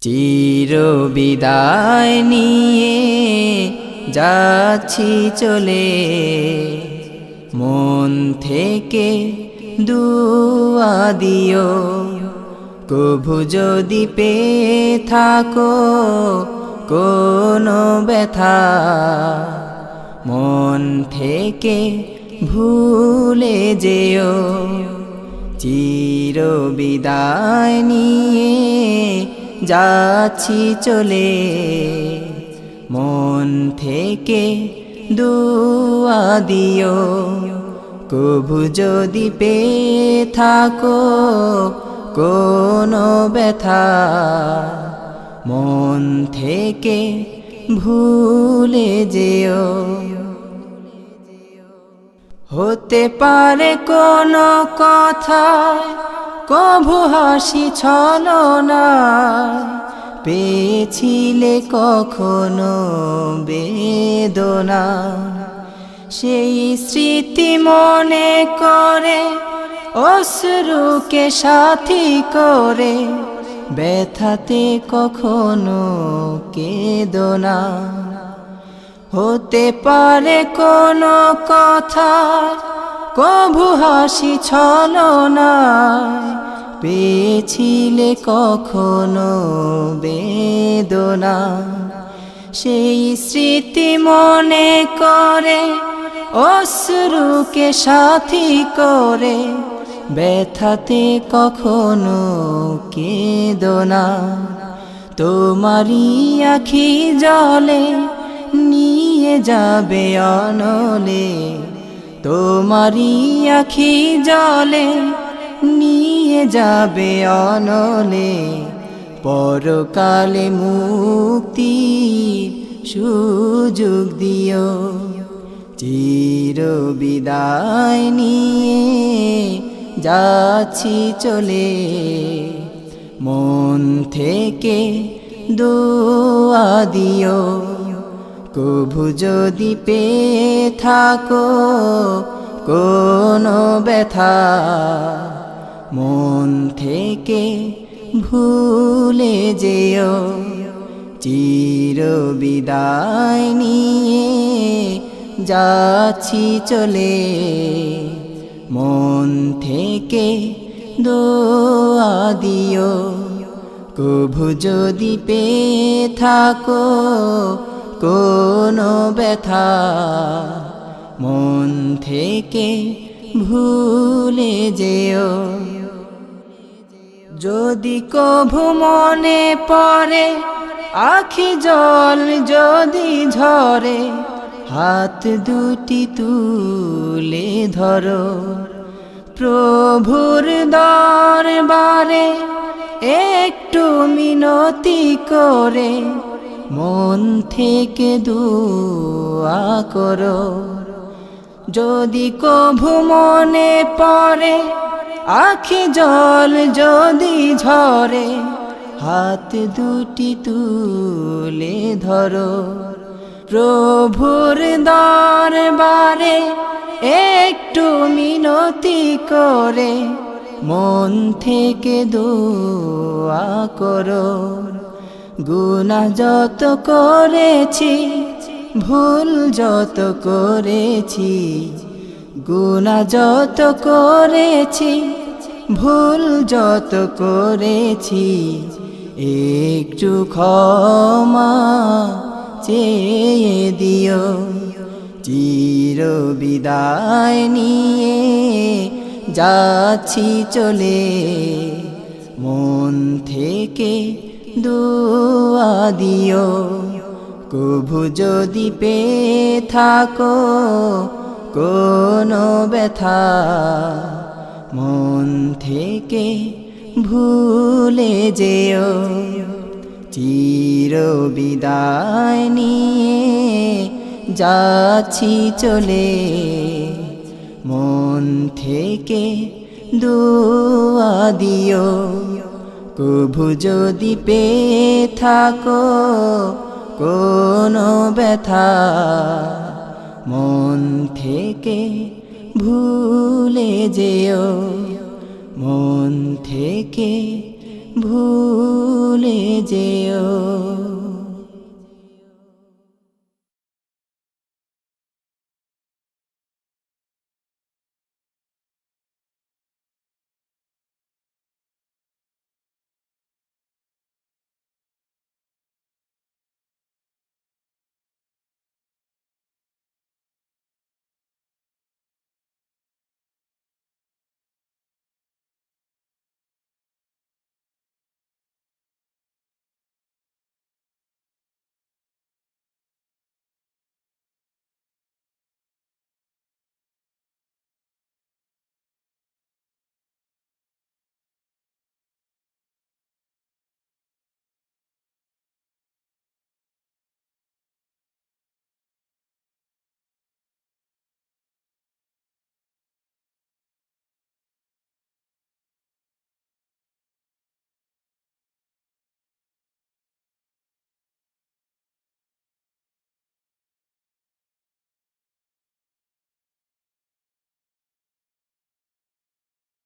চির বিদায় নিয়ে যাচ্ছি চলে, মন থেকে দুআ দিও। কভু যদি পেয়ে থাকো কোনো ব্যথা, মন থেকে ভুলে যেও। চির বিদায় নিয়ে যাচ্ছি চলে, মন থেকে দুআ দিও। কভু যদি পেয়ে থাকো কোনো ব্যথা, মন থেকে ভুলে যেও। হতে পারে কোনো কথা কভু হাসি ছলনা, পেয়েছিলে কখনো বেদনা। সেই স্মৃতি মনে করে অশ্রুকে সাথী করে, ব্যথাতে কখনো কেঁদো না। হতে পারে কোনো কথা কভু হাসি ছলনা, পেয়েছিলে কখনো বেদনা। সেই স্মৃতি মনে করে অশ্রুকে সাথী করে, ব্যথাতে কখনো কেঁদো না। তোমারই আখি জলে নিয়ে যাবে অনলে, তোমারই আখি জলে নিয়ে যাবে অনলে। পরকালে মুক্তি সুযোগ দিও। চির বিদায় নিয়ে যাচ্ছি চলে, মন থেকে দুআ দিও। কভু যদি পেয়ে থাকো কোনো ব্যথা, মন থেকে ভুলে যেও। চির বিদায় নিয়ে যাচ্ছি চলে, মন থেকে দুআ দিও। কভু যদি পেয়ে থাকো কোনো ব্যথা, মন থেকে ভুলে যেও। যদি কভু মনে পড়ে আখি জল যদি ঝরে, হাত দুটি তুলে ধরো। প্রভুর দরবারে একটু মিনতি করে, মন থেকে দুআ করো। যদি কভু মনে পড়ে আখি জল যদি ঝরে, হাত দুটি তুলে ধরো। প্রভুর দরবারে একটু মিনতি করে, মন থেকে দুআ করো। গুনাহ যত করেছি, ভুল যত করেছি, গুনাহ যত করেছি, ভুল যত করেছি, একটু ক্ষমা চেয়ে দিও। চির বিদায় নিয়ে যাচ্ছি চলে, মন থেকে দুআ দিও। কভু যদি পেয়ে থাকো কোনো ব্যথা, মন থেকে ভুলে যেও। চির বিদায় নিয়ে যাচ্ছি চলে, মন থেকে দুআ দিও। কভু যদি পেয়ে থাকো কোনো ব্যথা, মন থেকে ভুলে যেও। মন থেকে ভুলে যেও